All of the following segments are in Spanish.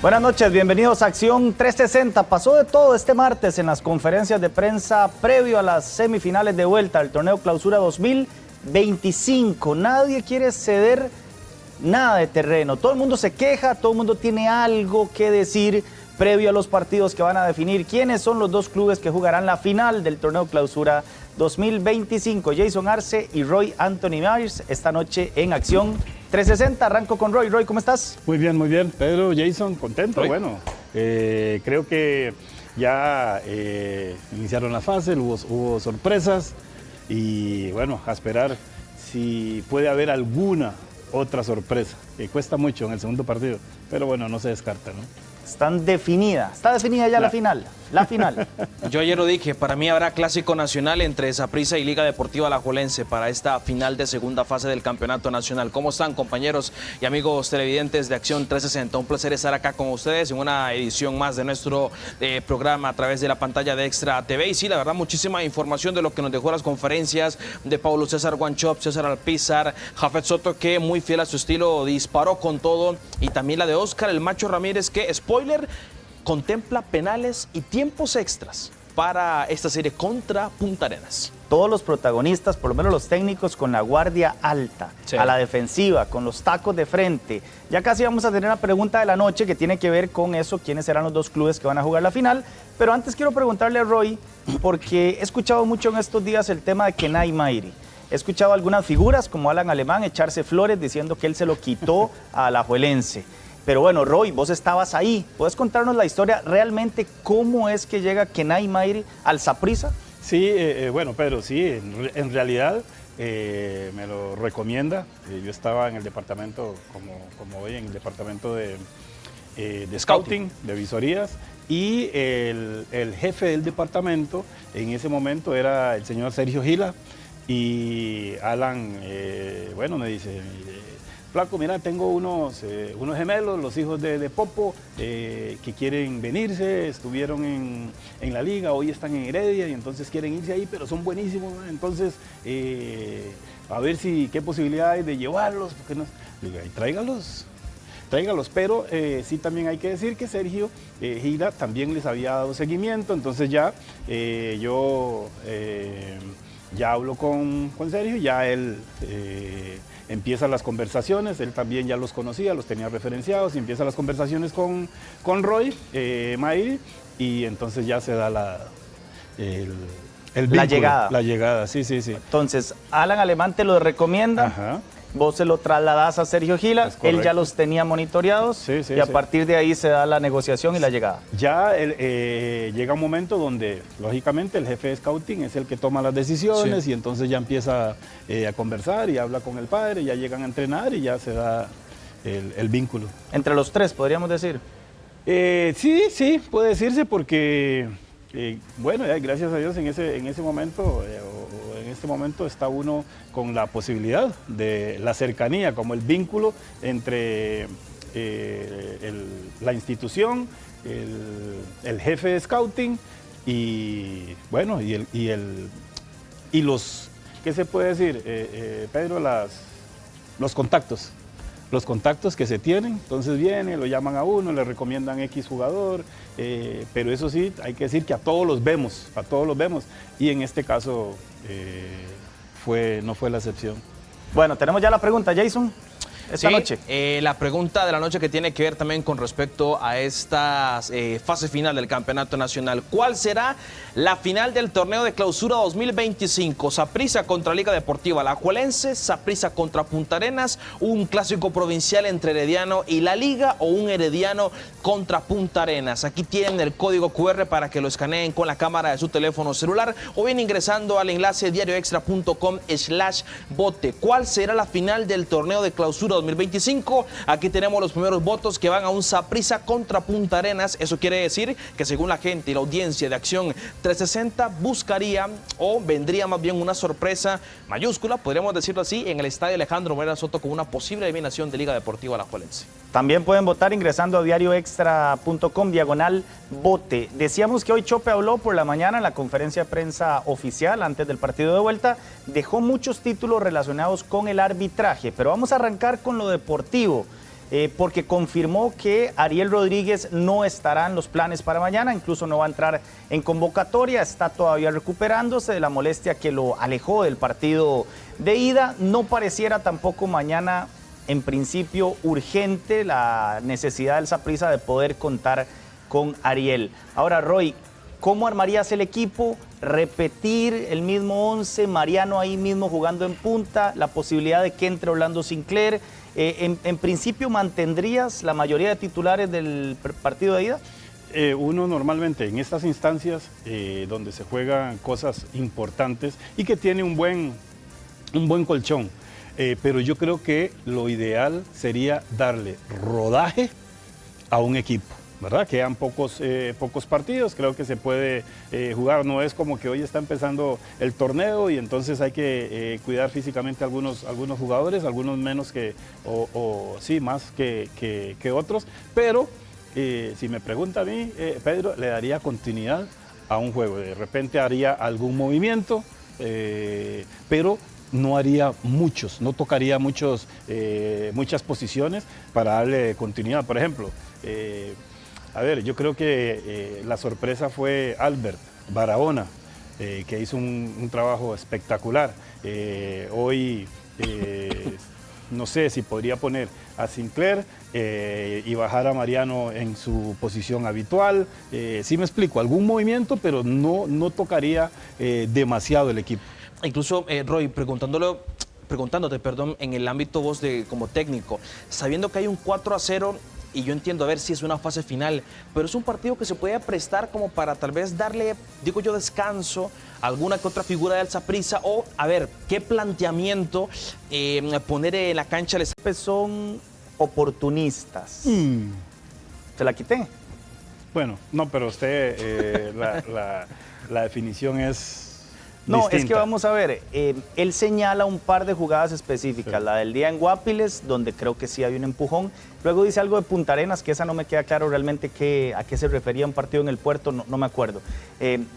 Buenas noches, bienvenidos a Acción 360. Pasó de todo este martes en las conferencias de prensa previo a las semifinales de vuelta al torneo Clausura 2025. Nadie quiere ceder nada de terreno. Todo el mundo se queja, todo el mundo tiene algo que decir previo a los partidos que van a definir quiénes son los dos clubes que jugarán la final del torneo Clausura 2025. Jason Arce y Roy Anthony Myers esta noche en Acción 360. Arranco con Roy. Roy, ¿cómo estás? Muy bien, Pedro, Jason, contento. Roy. Bueno, creo que ya iniciaron la fase, hubo sorpresas y bueno, a esperar si puede haber alguna otra sorpresa, que cuesta mucho en el segundo partido, pero bueno, no se descarta, ¿no? Está definida ya la final. Yo ayer lo dije, para mí habrá clásico nacional entre Saprissa y Liga Deportiva Alajuelense para esta final de segunda fase del campeonato nacional. ¿Cómo están, compañeros y amigos televidentes de Acción 360? Un placer estar acá con ustedes en una edición más de nuestro programa a través de la pantalla de Extra TV. Y sí, la verdad, muchísima información de lo que nos dejó las conferencias de Paulo César Guanchope, César Alpizar, Jafet Soto, que muy fiel a su estilo disparó con todo, y también la de Oscar el Macho Ramírez, que, spoiler, contempla penales y tiempos extras para esta serie contra Punta Arenas. Todos los protagonistas, por lo menos los técnicos, con la guardia alta, sí, a la defensiva, con los tacos de frente. Ya casi vamos a tener una pregunta de la noche que tiene que ver con eso, quiénes serán los dos clubes que van a jugar la final. Pero antes quiero preguntarle a Roy, porque he escuchado mucho en estos días el tema de Kenai Mairi. He escuchado algunas figuras como Alan Alemán echarse flores diciendo que él se lo quitó a Alajuelense. Pero bueno, Roy, vos estabas ahí. ¿Puedes contarnos la historia realmente cómo es que llega Kenai Mairi al Saprissa? Sí, bueno, Pedro, sí, en realidad me lo recomienda. Yo estaba en el departamento, como hoy, en el departamento de scouting, de visorías, y el jefe del departamento en ese momento era el señor Sergio Gila, y Alan, bueno, me dice: Flaco, mira, tengo unos gemelos, los hijos de Popo, que quieren venirse, estuvieron en la liga, hoy están en Heredia y entonces quieren irse ahí, pero son buenísimos, ¿no? Entonces, a ver qué posibilidad hay de llevarlos, porque no, digo, tráigalos, pero sí también hay que decir que Sergio Gira también les había dado seguimiento, entonces ya yo ya hablo con Sergio, ya él empieza las conversaciones, él también ya los conocía, los tenía referenciados, y empieza las conversaciones con Roy Mairi, y entonces ya se da el vínculo, la llegada, sí. Entonces, Alan Alemán te lo recomienda. Ajá. Vos se lo trasladás a Sergio Gila, él ya los tenía monitoreados, y a partir de ahí se da la negociación y la llegada. Ya llega un momento donde, lógicamente, el jefe de scouting es el que toma las decisiones, sí, y entonces ya empieza a conversar y habla con el padre, ya llegan a entrenar y ya se da el vínculo. ¿Entre los tres, podríamos decir? Sí, puede decirse, porque, bueno, gracias a Dios en ese momento, en este momento está uno con la posibilidad de la cercanía, como el vínculo entre la institución, el jefe de scouting y, bueno, y los, ¿qué se puede decir, Pedro? Los contactos. Los contactos que se tienen, entonces vienen, lo llaman a uno, le recomiendan X jugador, pero eso sí, hay que decir que a todos los vemos, y en este caso no fue la excepción. Bueno, tenemos ya la pregunta, Jason. Esta noche. La pregunta de la noche, que tiene que ver también con respecto a esta fase final del campeonato nacional. ¿Cuál será la final del torneo de Clausura 2025? Saprissa contra Liga Deportiva Alajuelense, Saprissa contra Punta Arenas, un clásico provincial entre Herediano y la Liga, o un Herediano contra Punta Arenas. Aquí tienen el código QR para que lo escaneen con la cámara de su teléfono celular, o bien ingresando al enlace diarioextra.com/vote. ¿Cuál será la final del torneo de Clausura 2025? Aquí tenemos los primeros votos, que van a un Saprissa contra Punta Arenas. Eso quiere decir que, según la gente y la audiencia de Acción 360, buscaría, o vendría más bien, una sorpresa mayúscula, podríamos decirlo así, en el estadio Alejandro Morera Soto, con una posible eliminación de Liga Deportiva Alajuelense. También pueden votar ingresando a diarioextra.com/vote. Decíamos que hoy Chope habló por la mañana en la conferencia de prensa oficial antes del partido de vuelta. Dejó muchos títulos relacionados con el arbitraje, pero vamos a arrancar con lo deportivo. porque confirmó que Ariel Rodríguez no estará en los planes para mañana, incluso no va a entrar en convocatoria, está todavía recuperándose de la molestia que lo alejó del partido de ida. No pareciera tampoco mañana, en principio, urgente la necesidad del Saprissa de poder contar con Ariel. Ahora, Roy, ¿cómo armarías el equipo? Repetir el mismo 11, Mariano ahí mismo jugando en punta, la posibilidad de que entre Orlando Sinclair. En principio, ¿mantendrías la mayoría de titulares del partido de ida? Uno normalmente en estas instancias donde se juegan cosas importantes y que tiene un buen colchón, pero yo creo que lo ideal sería darle rodaje a un equipo, ¿verdad? Quedan pocos partidos, creo que se puede jugar, no es como que hoy está empezando el torneo y entonces hay que cuidar físicamente a algunos jugadores, algunos menos sí, más que otros, pero si me pregunta a mí, Pedro, le daría continuidad a un juego, de repente haría algún movimiento, pero no haría muchos, no tocaría muchas posiciones para darle continuidad. Por ejemplo, yo creo que la sorpresa fue Albert Barahona, que hizo un trabajo espectacular. Hoy no sé si podría poner a Sinclair y bajar a Mariano en su posición habitual. Sí me explico, algún movimiento, pero no tocaría demasiado el equipo. Incluso, Roy, preguntándote, en el ámbito vos como técnico, sabiendo que hay un 4-0, y yo entiendo, a ver si es una fase final, pero es un partido que se puede prestar como para tal vez darle, digo yo, descanso a alguna que otra figura del Saprissa, o a ver, qué planteamiento poner en la cancha. Son oportunistas. ¿Se la quité? Bueno, no, pero usted, la definición es... No, distinta. Es que vamos a ver, él señala un par de jugadas específicas, sí. La del día en Guapiles, donde creo que sí hay un empujón, luego dice algo de Punta Arenas, que esa no me queda claro realmente a qué se refería un partido en el puerto, no me acuerdo.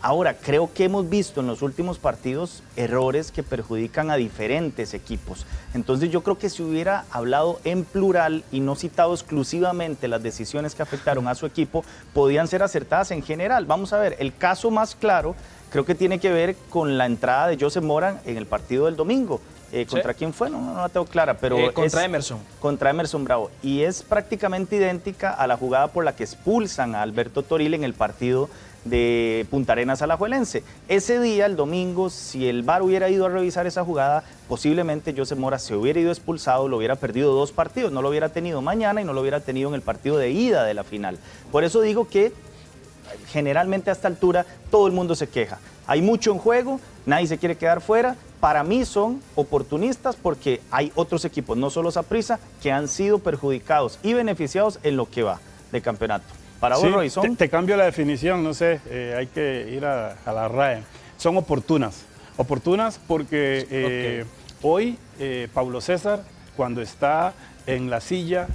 Ahora, creo que hemos visto en los últimos partidos errores que perjudican a diferentes equipos, entonces yo creo que si hubiera hablado en plural y no citado exclusivamente las decisiones que afectaron a su equipo, podían ser acertadas en general. Vamos a ver, el caso más claro creo que tiene que ver con la entrada de Joseph Mora en el partido del domingo. ¿Contra quién fue? No la tengo clara, pero contra Emerson. Contra Emerson Bravo. Y es prácticamente idéntica a la jugada por la que expulsan a Alberto Toril en el partido de Punta Arenas Alajuelense. Ese día, el domingo, si el VAR hubiera ido a revisar esa jugada, posiblemente Joseph Mora se hubiera ido expulsado, lo hubiera perdido 2 partidos, no lo hubiera tenido mañana y no lo hubiera tenido en el partido de ida de la final. Por eso digo que generalmente a esta altura todo el mundo se queja. Hay mucho en juego, nadie se quiere quedar fuera. Para mí son oportunistas porque hay otros equipos, no solo Saprissa, que han sido perjudicados y beneficiados en lo que va de campeonato. Para vos, Roy, son... Te cambio la definición, no sé, hay que ir a la RAE. Son oportunas. Oportunas porque hoy Paulo César, cuando está en la silla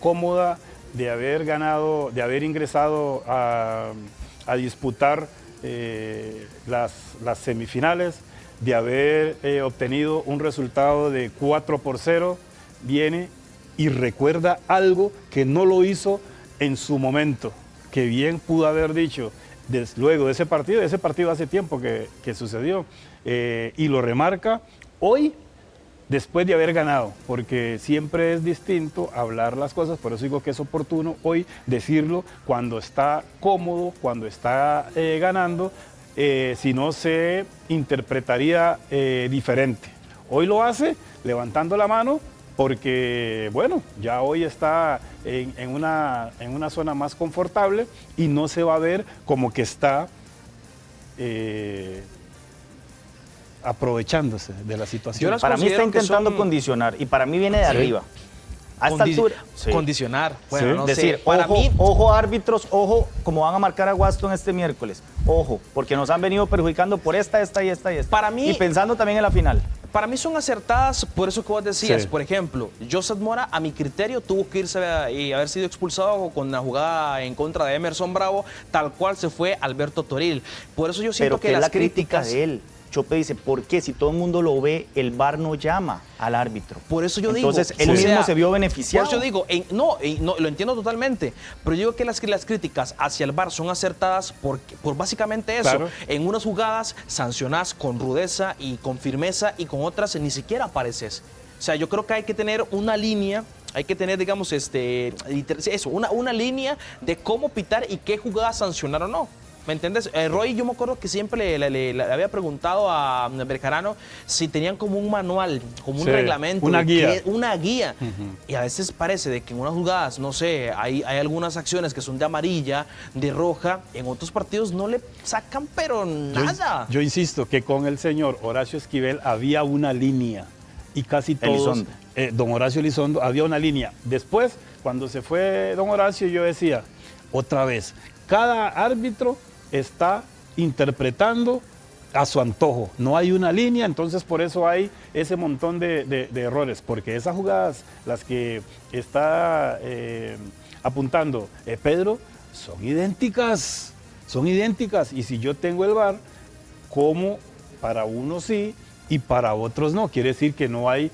cómoda, de haber ganado, de haber ingresado a disputar las semifinales, de haber obtenido un resultado de 4-0, viene y recuerda algo que no lo hizo en su momento, que bien pudo haber dicho luego de ese partido hace tiempo que sucedió, y lo remarca hoy, después de haber ganado, porque siempre es distinto hablar las cosas, por eso digo que es oportuno hoy decirlo cuando está cómodo, cuando está ganando, si no se interpretaría diferente. Hoy lo hace levantando la mano porque, bueno, ya hoy está en una zona más confortable y no se va a ver como que está... aprovechándose de la situación. Para mí está intentando condicionar y para mí viene de arriba. A esta altura. Condicionar. Bueno, no decir, sé. Para mí, ojo árbitros, ojo como van a marcar a Waston este miércoles. Ojo, porque nos han venido perjudicando por esta y esta. Para mí, y pensando también en la final. Para mí son acertadas, por eso que vos decías. Por ejemplo, Joseph Mora, a mi criterio, tuvo que irse y haber sido expulsado con la jugada en contra de Emerson Bravo, tal cual se fue Alberto Toril. Por eso yo siento que las críticas de él. Chope dice, ¿por qué? Si todo el mundo lo ve, el VAR no llama al árbitro. Por eso yo Entonces, digo... él mismo se vio beneficiado. Por eso yo digo, no, lo entiendo totalmente, pero yo digo que las críticas hacia el VAR son acertadas por básicamente eso. Claro. En unas jugadas sancionás con rudeza y con firmeza, y con otras ni siquiera apareces. O sea, yo creo que hay que tener una línea, hay que tener, digamos, una línea de cómo pitar y qué jugadas sancionar o no. ¿Me entiendes? Roy, yo me acuerdo que siempre le había preguntado a Bercarano si tenían como un manual, como un reglamento. Una guía. Una guía. Y a veces parece de que en unas jugadas, no sé, hay algunas acciones que son de amarilla, de roja, en otros partidos no le sacan pero nada. Yo insisto que con el señor Horacio Esquivel había una línea. Y casi todos, don Horacio Elizondo, había una línea. Después, cuando se fue don Horacio, yo decía, otra vez, cada árbitro está interpretando a su antojo. No hay una línea, entonces por eso hay ese montón de errores. Porque esas jugadas, las que está apuntando Pedro, son idénticas. Son idénticas. Y si yo tengo el VAR, como para uno sí, y para otros no. Quiere decir que no hay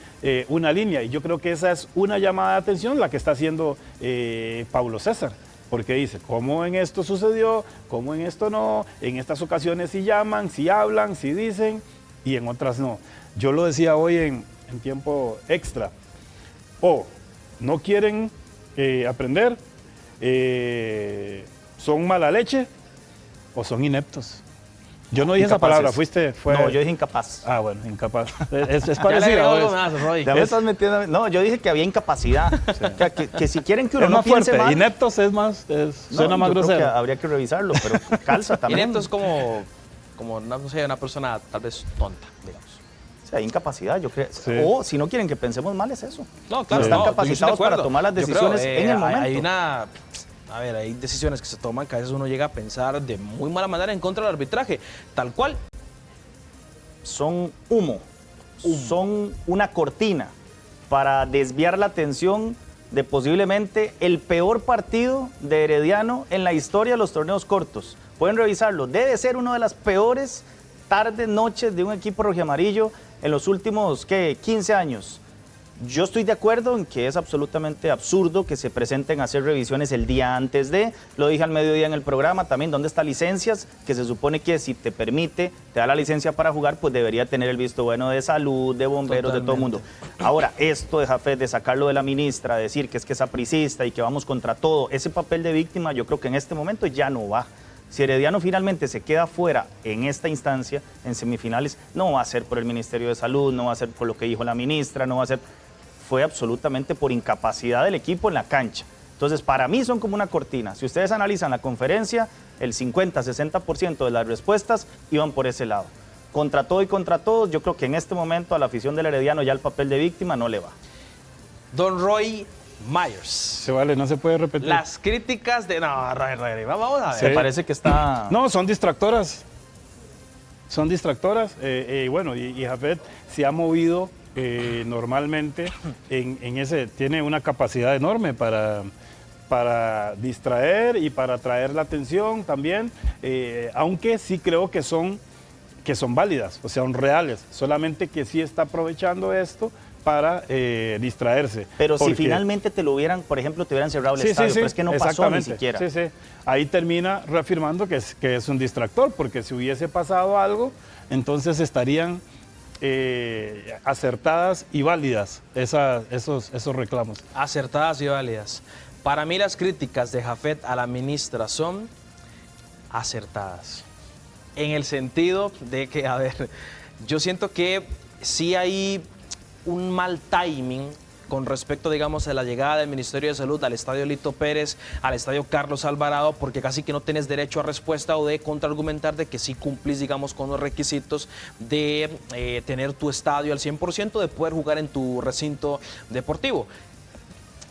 una línea. Y yo creo que esa es una llamada de atención la que está haciendo Paulo César. Porque dice, ¿cómo en esto sucedió? ¿Cómo en esto no? En estas ocasiones sí llaman, sí hablan, sí dicen, y en otras no. Yo lo decía hoy en tiempo extra. O no quieren aprender, son mala leche, o son ineptos. Yo no dije esa palabra, No, yo dije incapaz. Ah, bueno, incapaz. Es parecido. No, yo dije que había incapacidad. O sea, que si quieren que uno no piense fuerte. mal... Ineptos suena más grosero. Habría que revisarlo, pero calza también. Inepto es como no sé, una persona tal vez tonta, digamos. O sea, hay incapacidad, yo creo. Sí. O si no quieren que pensemos mal, es eso. No, claro, están no, capacitados para tomar las decisiones en el momento. Hay decisiones que se toman que a veces uno llega a pensar de muy mala manera en contra del arbitraje, tal cual. Son humo, son una cortina para desviar la atención de posiblemente el peor partido de Herediano en la historia de los torneos cortos. Pueden revisarlo, debe ser una de las peores tardes, noches de un equipo rojiamarillo en los últimos 15 años. Yo estoy de acuerdo en que es absolutamente absurdo que se presenten a hacer revisiones el día antes de, lo dije al mediodía en el programa también, ¿dónde están licencias? Que se supone que si te permite, te da la licencia para jugar, pues debería tener el visto bueno de salud, de bomberos, de todo el mundo. Ahora, esto de Jafet, de sacarlo de la ministra, decir que es sapricista y que vamos contra todo, ese papel de víctima yo creo que en este momento ya no va. Si Herediano finalmente se queda fuera en esta instancia, en semifinales, no va a ser por el Ministerio de Salud, no va a ser por lo que dijo la ministra, no va a ser... Fue absolutamente por incapacidad del equipo en la cancha. Entonces, para mí son como una cortina. Si ustedes analizan la conferencia, el 50-60% de las respuestas iban por ese lado. Contra todo y contra todos, yo creo que en este momento a la afición del Herediano ya el papel de víctima no le va. Don Roy Myers. Se vale, no se puede repetir. Las críticas de... No, Roy, vamos a ver. Se parece que está... No, son distractoras. Son distractoras. Bueno, y Jafet se ha movido... normalmente en ese tiene una capacidad enorme para distraer y para atraer la atención también, aunque sí creo que son válidas, o sea, son reales, solamente que sí está aprovechando esto para distraerse. Pero si finalmente te lo hubieran, por ejemplo, te hubieran cerrado el estadio, pero es que no pasó ni siquiera. Sí, sí. Ahí termina reafirmando que es un distractor, porque si hubiese pasado algo, entonces estarían acertadas y válidas esos reclamos. Acertadas y válidas. Para mí las críticas de Jafet a la ministra son acertadas. En el sentido de que, a ver, yo siento que sí hay un mal timing con respecto, digamos, a la llegada del Ministerio de Salud al Estadio Lito Pérez, al Estadio Carlos Alvarado, porque casi que no tienes derecho a respuesta o de contraargumentar de que sí cumplís, digamos, con los requisitos de tener tu estadio al 100%, de poder jugar en tu recinto deportivo.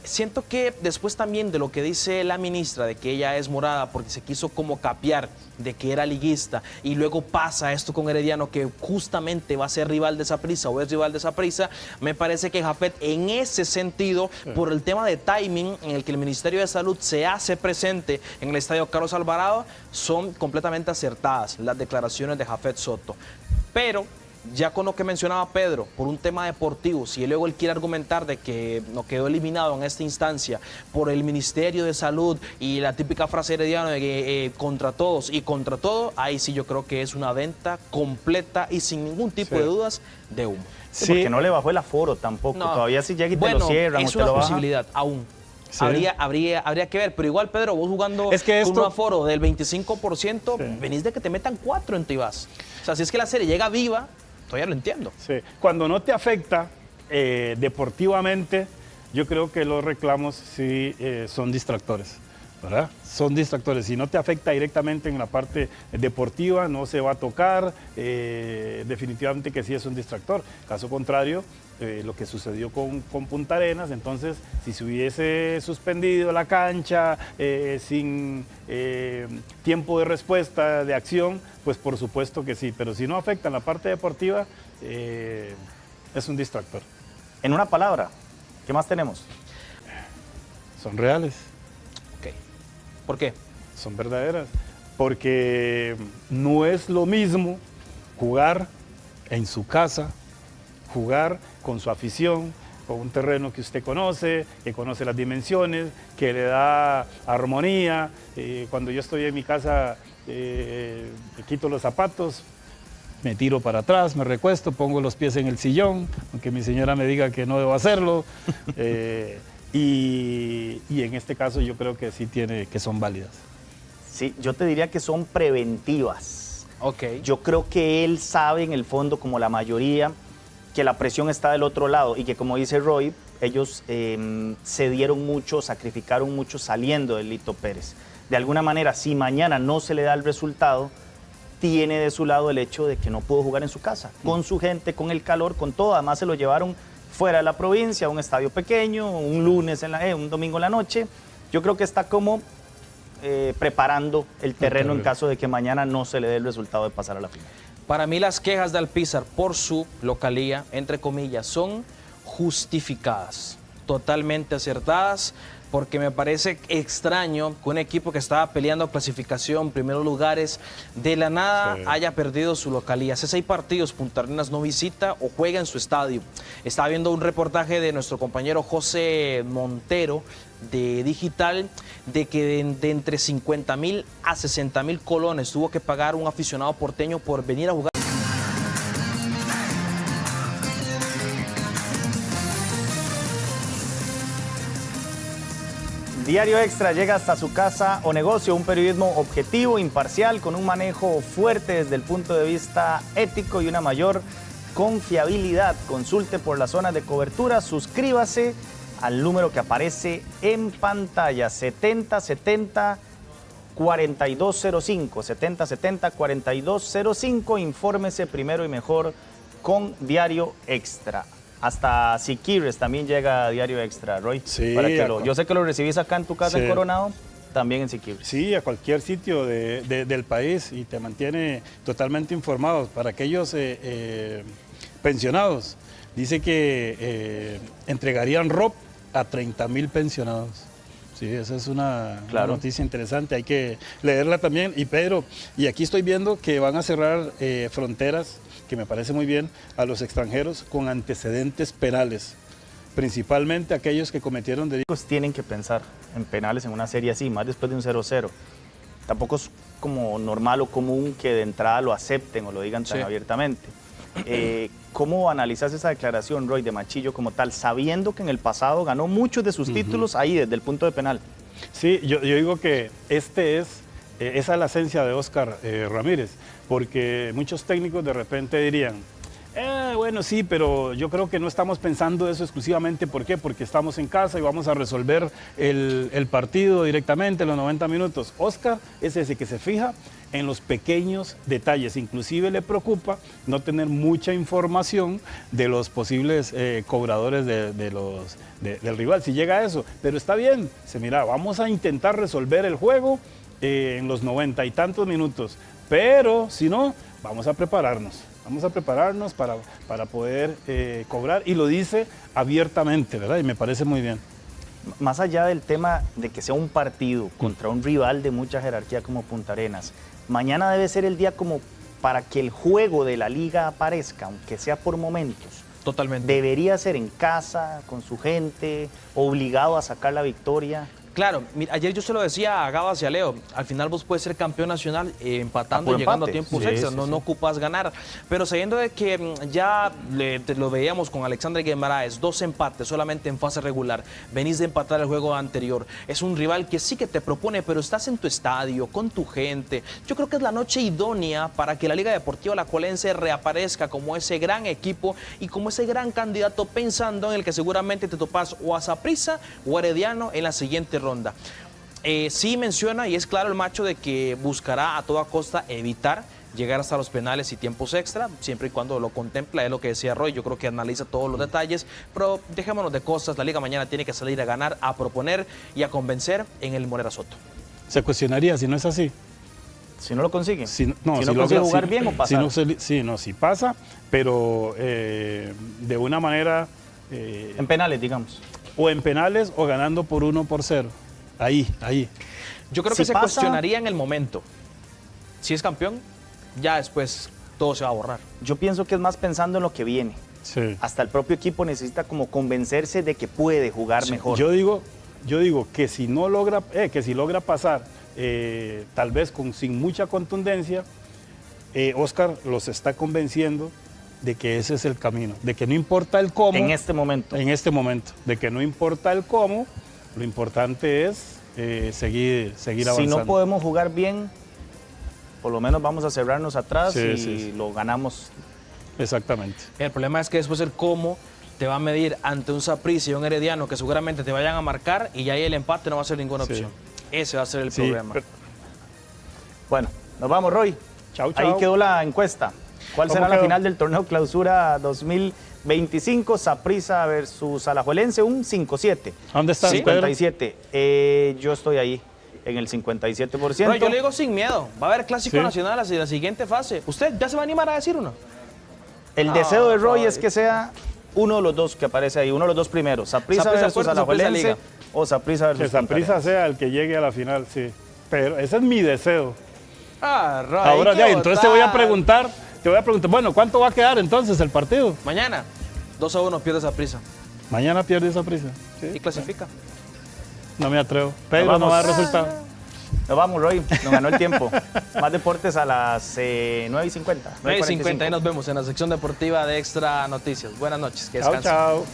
Siento que después también de lo que dice la ministra, de que ella es morada porque se quiso como capear de que era liguista, y luego pasa esto con Herediano, que justamente va a ser rival de Saprissa o es rival de Saprissa, me parece que Jafet en ese sentido, por el tema de timing en el que el Ministerio de Salud se hace presente en el Estadio Carlos Alvarado, son completamente acertadas las declaraciones de Jafet Soto. Pero ya con lo que mencionaba Pedro, por un tema deportivo, si luego él quiere argumentar de que no quedó eliminado en esta instancia por el Ministerio de Salud y la típica frase herediana de que contra todos y contra todo, ahí sí yo creo que es una venta completa y sin ningún tipo de dudas de humo. Sí, porque no le bajó el aforo tampoco, todavía si llega y te lo cierran o te lo bajan. Es una posibilidad, aún. Sí. Habría que ver, pero igual, Pedro, vos jugando con un aforo del 25%, venís de que te metan 4 en Tibás. O sea, si es que la serie llega viva, todavía lo entiendo. Sí. Cuando no te afecta deportivamente, yo creo que los reclamos sí son distractores, ¿verdad? Son distractores. Si no te afecta directamente en la parte deportiva, no se va a tocar, definitivamente que sí es un distractor. Caso contrario, lo que sucedió con Punta Arenas, entonces si se hubiese suspendido la cancha sin tiempo de respuesta, de acción, pues por supuesto que sí, pero si no afecta en la parte deportiva, es un distractor. En una palabra, ¿qué más tenemos? Son reales. Ok. ¿Por qué? Son verdaderas, porque no es lo mismo jugar en su casa, jugar con su afición, con un terreno que usted conoce, que conoce las dimensiones, que le da armonía. Cuando yo estoy en mi casa, me quito los zapatos, me tiro para atrás, me recuesto, pongo los pies en el sillón, aunque mi señora me diga que no debo hacerlo. Y en este caso yo creo que sí que son válidas. Sí, yo te diría que son preventivas. Okay. Yo creo que él sabe en el fondo, como la mayoría, que la presión está del otro lado y que, como dice Roy, ellos cedieron mucho, sacrificaron mucho saliendo de Lito Pérez. De alguna manera, si mañana no se le da el resultado, tiene de su lado el hecho de que no pudo jugar en su casa, con su gente, con el calor, con todo. Además se lo llevaron fuera de la provincia, a un estadio pequeño, un domingo en la noche. Yo creo que está como preparando el terreno en caso de que mañana no se le dé el resultado de pasar a la final. Para mí las quejas de Alpizar por su localía, entre comillas, son justificadas, totalmente acertadas, porque me parece extraño que un equipo que estaba peleando clasificación, primeros lugares, de la nada haya perdido su localía. Hace 6 partidos Punta Arenas no visita o juega en su estadio. Estaba viendo un reportaje de nuestro compañero José Montero de Digital, de que de entre 50.000 a 60.000 colones tuvo que pagar un aficionado porteño por venir a jugar. Diario Extra llega hasta su casa o negocio, un periodismo objetivo, imparcial, con un manejo fuerte desde el punto de vista ético y una mayor confiabilidad. Consulte por las zonas de cobertura, suscríbase al número que aparece en pantalla, 7070-4205, 7070-4205, infórmese primero y mejor con Diario Extra. Hasta Siquirres también llega a Diario Extra, Roy. Sí, para que yo sé que lo recibís acá en tu casa en Coronado, también en Siquirres. Sí, a cualquier sitio del país y te mantiene totalmente informados. Para aquellos pensionados, dice que entregarían ROP a 30.000 pensionados. Sí, esa es una noticia interesante, hay que leerla también. Y Pedro, y aquí estoy viendo que van a cerrar fronteras, que me parece muy bien, a los extranjeros con antecedentes penales, principalmente aquellos que cometieron delitos. Tienen que pensar en penales en una serie así, más después de un 0-0. Tampoco es como normal o común que de entrada lo acepten o lo digan tan abiertamente. ¿Cómo analizas esa declaración, Roy, de Machillo como tal, sabiendo que en el pasado ganó muchos de sus títulos ahí desde el punto de penal? Sí, yo digo que esa es la esencia de Óscar Ramírez, porque muchos técnicos de repente dirían, bueno, sí, pero yo creo que no estamos pensando eso exclusivamente. ¿Por qué? Porque estamos en casa y vamos a resolver el partido directamente en los 90 minutos. Óscar es ese que se fija en los pequeños detalles, inclusive le preocupa no tener mucha información de los posibles cobradores del rival, si llega a eso, pero está bien, mira, vamos a intentar resolver el juego en los 90 y tantos minutos, pero si no, vamos a prepararnos para poder cobrar, y lo dice abiertamente, ¿verdad? Y me parece muy bien. Más allá del tema de que sea un partido contra un rival de mucha jerarquía como Punta Arenas, mañana debe ser el día como para que el juego de la liga aparezca, aunque sea por momentos, Totalmente. debería ser en casa, con su gente, obligado a sacar la victoria. Claro, mira, ayer yo se lo decía a Gabas y a Leo, al final vos puedes ser campeón nacional empatando puro y llegando empate. a tiempos Sí, extras, sí, no, sí. no ocupas ganar. Pero sabiendo de que ya lo veíamos con Alexander Guimaraes, 2 empates solamente en fase regular, venís de empatar el juego anterior, es un rival que sí que te propone, pero estás en tu estadio, con tu gente. Yo creo que es la noche idónea para que la Liga Deportiva Alajuelense reaparezca como ese gran equipo y como ese gran candidato, pensando en el que seguramente te topas o a Saprissa o a Herediano en la siguiente ronda. Sí menciona, y es claro el macho, de que buscará a toda costa evitar llegar hasta los penales y tiempos extra, siempre y cuando lo contempla, es lo que decía Roy, yo creo que analiza todos los detalles, pero dejémonos de cosas, la Liga mañana tiene que salir a ganar, a proponer y a convencer en el Morera Soto. Se cuestionaría si no es así. Si no lo consigue. Si no consigue logra- jugar si- bien o pasar. si pasa, pero de una manera En penales, digamos. o en penales o ganando por 1-0. Ahí. Yo creo Si que se pasa- cuestionaría en el momento. Si es campeón, ya después todo se va a borrar. Yo pienso que es más pensando en lo que viene. Sí. Hasta el propio equipo necesita como convencerse de que puede jugar mejor. Yo digo que si no logra, que si logra pasar, tal vez sin mucha contundencia, Oscar los está convenciendo de que ese es el camino, de que no importa el cómo. En este momento. De que no importa el cómo, lo importante es seguir avanzando. Si no podemos jugar bien, por lo menos vamos a cerrarnos atrás Sí, y sí. lo ganamos. Exactamente. El problema es que después el cómo te va a medir ante un Saprissa y un Herediano que seguramente te vayan a marcar y ya ahí el empate no va a ser ninguna Sí. opción. Ese va a ser el Sí, problema. pero- Bueno, nos vamos, Roy. Chau, Ahí chau. quedó la encuesta. ¿Cuál ¿Cómo será la quedó? final del torneo Clausura 2025? Saprissa versus Alajuelense, un 5-7. ¿Dónde estás, Sí. Pedro? 57. Yo estoy ahí, en el 57%. Pero yo le digo sin miedo. Va a haber Clásico Sí. Nacional hacia la siguiente fase. ¿Usted ya se va a animar a decir uno? El deseo de Roy Roy. es que sea uno de los dos que aparece ahí, uno de los dos primeros. Saprissa Saprissa versus Puerto, Alajuelense Saprissa o Saprissa versus Que Saprissa Punta Arenas. sea el que llegue a la final, sí. Pero ese es mi deseo. Ah, Roy. Ahora hay que ya, entonces te voy a votar. preguntar, bueno, ¿cuánto va a quedar entonces el partido? Mañana, 2-1 pierde Saprissa Mañana pierde Saprissa. y Sí. clasifica. No me atrevo. Pedro no vamos. va a dar resultado. Nos vamos, Roy. Nos ganó el tiempo. Más deportes a las 9:50. 9:50, ahí nos vemos en la sección deportiva de Extra Noticias. Buenas noches, que Chao, descansen. chao.